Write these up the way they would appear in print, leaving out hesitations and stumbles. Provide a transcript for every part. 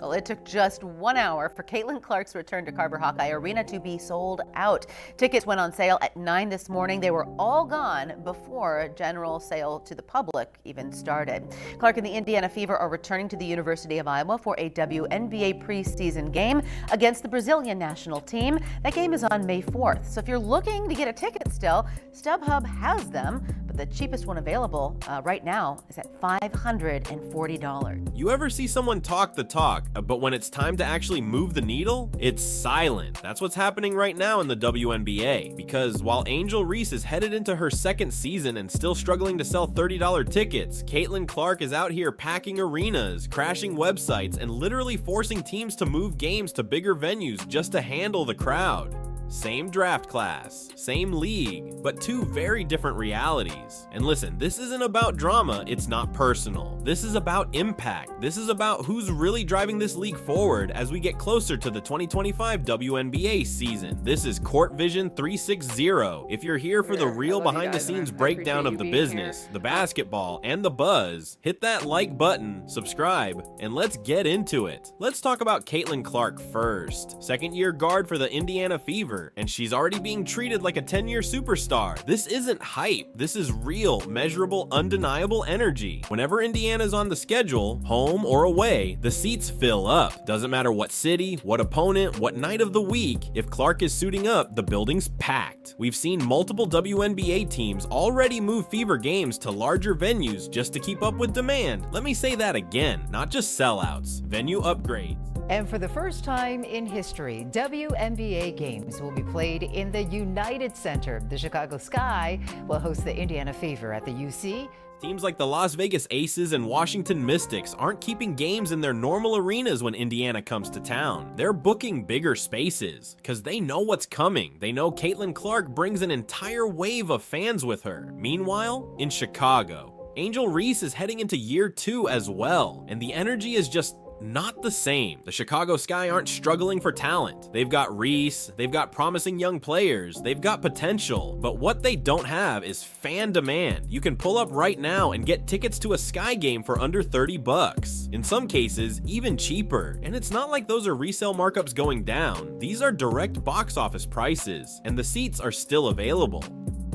Well, it took just 1 hour for Caitlin Clark's return to Carver Hawkeye Arena to be sold out. Tickets went on sale at 9 this morning. They were all gone before general sale to the public even started. Clark and the Indiana Fever are returning to the University of Iowa for a WNBA preseason game against the Brazilian national team. That game is on May 4th. So if you're looking to get a ticket still, StubHub has them, but the cheapest one available right now is at $540. You ever see someone talk the talk, but when it's time to actually move the needle, it's silent? That's what's happening right now in the WNBA, because while Angel Reese is headed into her second season and still struggling to sell $30 tickets, Caitlin Clark is out here packing arenas, crashing websites, and literally forcing teams to move games to bigger venues just to handle the crowd. Same draft class, same league, but two very different realities. And listen, this isn't about drama, it's not personal. This is about impact. This is about who's really driving this league forward as we get closer to the 2025 WNBA season. This is Court Vision 360. If you're here for the real behind the scenes breakdown of the business, the basketball, and the buzz, hit that like button, subscribe, and let's get into it. Let's talk about Caitlin Clark first. Second-year guard for the Indiana Fever, and she's already being treated like a 10-year superstar. This isn't hype. This is real, measurable, undeniable energy. Whenever Indiana's on the schedule, home or away, the seats fill up. Doesn't matter what city, what opponent, what night of the week, if Clark is suiting up, the building's packed. We've seen multiple WNBA teams already move Fever games to larger venues just to keep up with demand. Let me say that again, not just sellouts, venue upgrades. And for the first time in history, WNBA games will be played in the United Center. The Chicago Sky will host the Indiana Fever at the UC. Teams like the Las Vegas Aces and Washington Mystics aren't keeping games in their normal arenas when Indiana comes to town. They're booking bigger spaces because they know what's coming. They know Caitlin Clark brings an entire wave of fans with her. Meanwhile, in Chicago, Angel Reese is heading into year 2 as well, and the energy is just not the same. The Chicago Sky aren't struggling for talent. They've got Reese, they've got promising young players, they've got potential, but what they don't have is fan demand. You can pull up right now and get tickets to a Sky game for under $30. In some cases, even cheaper. And it's not like those are resale markups going down. These are direct box office prices, and the seats are still available.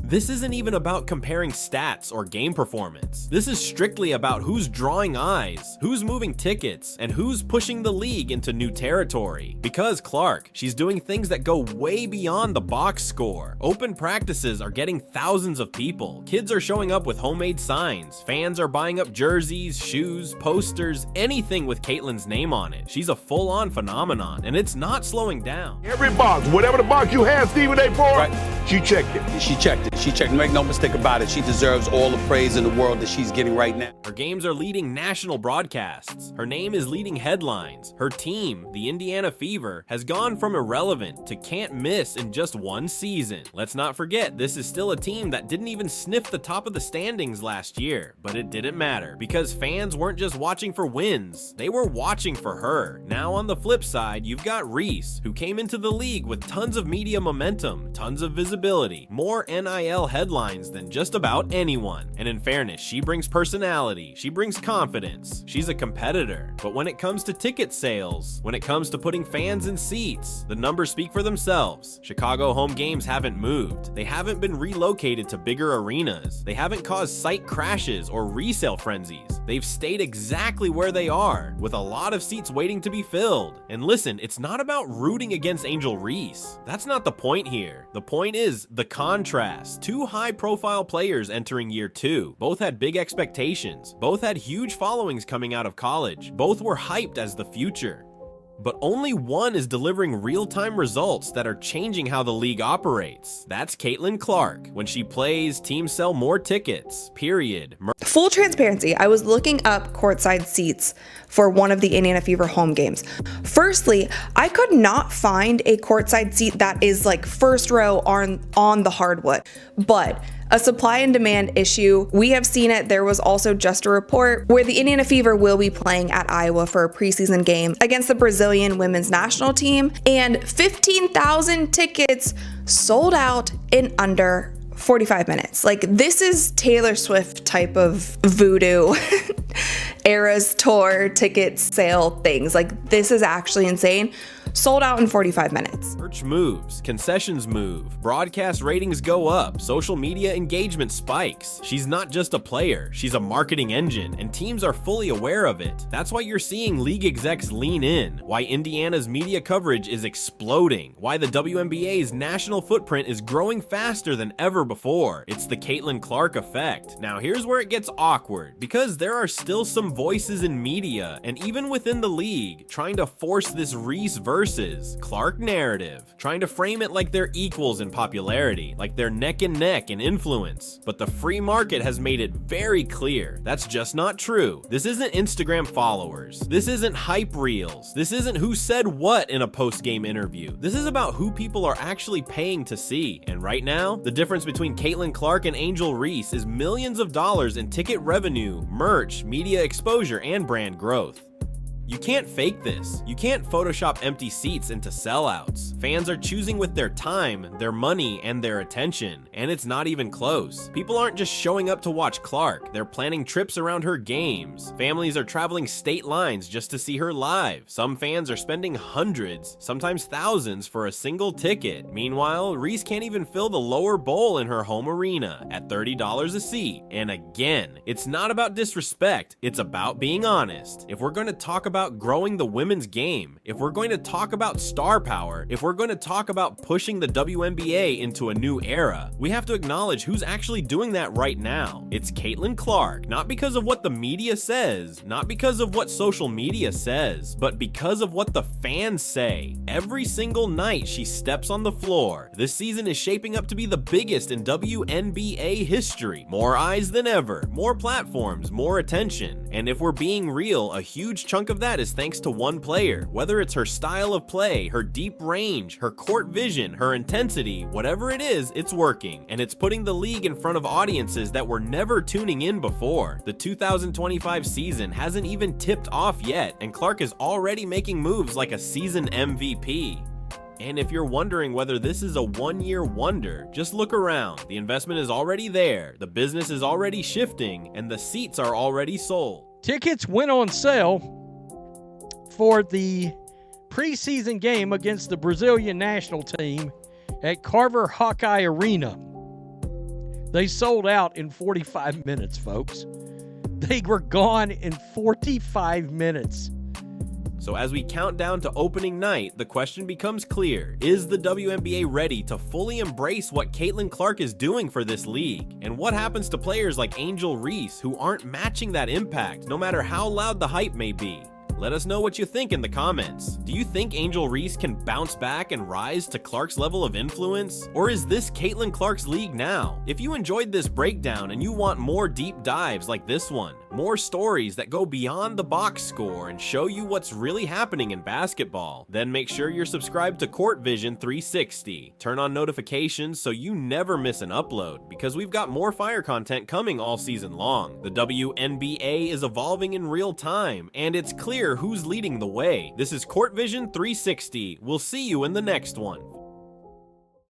This isn't even about comparing stats or game performance. This is strictly about who's drawing eyes, who's moving tickets, and who's pushing the league into new territory. Because Clark, she's doing things that go way beyond the box score. Open practices are getting thousands of people. Kids are showing up with homemade signs. Fans are buying up jerseys, shoes, posters, anything with Caitlin's name on it. She's a full-on phenomenon, and it's not slowing down. Every box, whatever the box you have, Stephen A. for, right. She checked it. She checked it. She checked. Make no mistake about it. She deserves all the praise in the world that she's getting right now. Her games are leading national broadcasts. Her name is leading headlines. Her team, the Indiana Fever, has gone from irrelevant to can't miss in just one season. Let's not forget, this is still a team that didn't even sniff the top of the standings last year, but it didn't matter because fans weren't just watching for wins. They were watching for her. Now on the flip side, you've got Reese, who came into the league with tons of media momentum, tons of visibility, more NIL headlines than just about anyone. And in fairness, she brings personality, she brings confidence, she's a competitor. But when it comes to ticket sales, when it comes to putting fans in seats, the numbers speak for themselves. Chicago home games haven't moved. They haven't been relocated to bigger arenas. They haven't caused site crashes or resale frenzies. They've stayed exactly where they are, with a lot of seats waiting to be filled. And listen, it's not about rooting against Angel Reese. That's not the point here. The point is the contrast. Two high-profile players entering year 2. Both had big expectations. Both had huge followings coming out of college. Both were hyped as the future. But only one is delivering real-time results that are changing how the league operates. That's Caitlin Clark. When she plays, teams sell more tickets, period. Full transparency, I was looking up courtside seats for one of the Indiana Fever home games. Firstly, I could not find a courtside seat that is like first row on the hardwood, but a supply and demand issue. We have seen it. There was also just a report where the Indiana Fever will be playing at Iowa for a preseason game against the Brazilian women's national team, and 15,000 tickets sold out in under 45 minutes. Like, this is Taylor Swift type of voodoo. Eras Tour ticket sale things. Like, this is actually insane. Sold out in 45 minutes. Merch moves, concessions move, broadcast ratings go up, social media engagement spikes. She's not just a player, she's a marketing engine, and teams are fully aware of it. That's why you're seeing league execs lean in, why Indiana's media coverage is exploding, why the WNBA's national footprint is growing faster than ever before. It's the Caitlin Clark effect. Now here's where it gets awkward, because there are still some voices in media, and even within the league, trying to force this Reese versus Clark narrative, trying to frame it like they're equals in popularity, like they're neck and neck in influence. But the free market has made it very clear that's just not true. This isn't Instagram followers. This isn't hype reels. This isn't who said what in a post-game interview. This is about who people are actually paying to see. And right now, the difference between Caitlin Clark and Angel Reese is millions of dollars in ticket revenue, merch, media exposure, and brand growth. You can't fake this. You can't Photoshop empty seats into sellouts. Fans are choosing with their time, their money, and their attention, and it's not even close. People aren't just showing up to watch Clark, they're planning trips around her games. Families are traveling state lines just to see her live. Some fans are spending hundreds, sometimes thousands for a single ticket. Meanwhile, Reese can't even fill the lower bowl in her home arena at $30 a seat. And again, it's not about disrespect, it's about being honest. If we're going to talk about growing the women's game, if we're going to talk about star power, if we're going to talk about pushing the WNBA into a new era, we have to acknowledge who's actually doing that right now. It's Caitlin Clark, not because of what the media says, not because of what social media says, but because of what the fans say. Every single night she steps on the floor. This season is shaping up to be the biggest in WNBA history. More eyes than ever, more platforms, more attention. And if we're being real, a huge chunk of that is thanks to one player. Whether it's her style of play, her deep range, her court vision, her intensity, whatever it is, it's working. And it's putting the league in front of audiences that were never tuning in before. The 2025 season hasn't even tipped off yet, and Clark is already making moves like a season MVP. And if you're wondering whether this is a one-year wonder, just look around. The investment is already there, the business is already shifting, and the seats are already sold. Tickets went on sale for the preseason game against the Brazilian national team at Carver Hawkeye Arena. They sold out in 45 minutes, folks. They were gone in 45 minutes. So as we count down to opening night, the question becomes clear. Is the WNBA ready to fully embrace what Caitlin Clark is doing for this league? And what happens to players like Angel Reese who aren't matching that impact, no matter how loud the hype may be? Let us know what you think in the comments. Do you think Angel Reese can bounce back and rise to Clark's level of influence? Or is this Caitlin Clark's league now? If you enjoyed this breakdown and you want more deep dives like this one, more stories that go beyond the box score and show you what's really happening in basketball, then make sure you're subscribed to Court Vision 360. Turn on notifications so you never miss an upload, because we've got more fire content coming all season long. The WNBA is evolving in real time, and it's clear who's leading the way. This is Court Vision 360. We'll see you in the next one.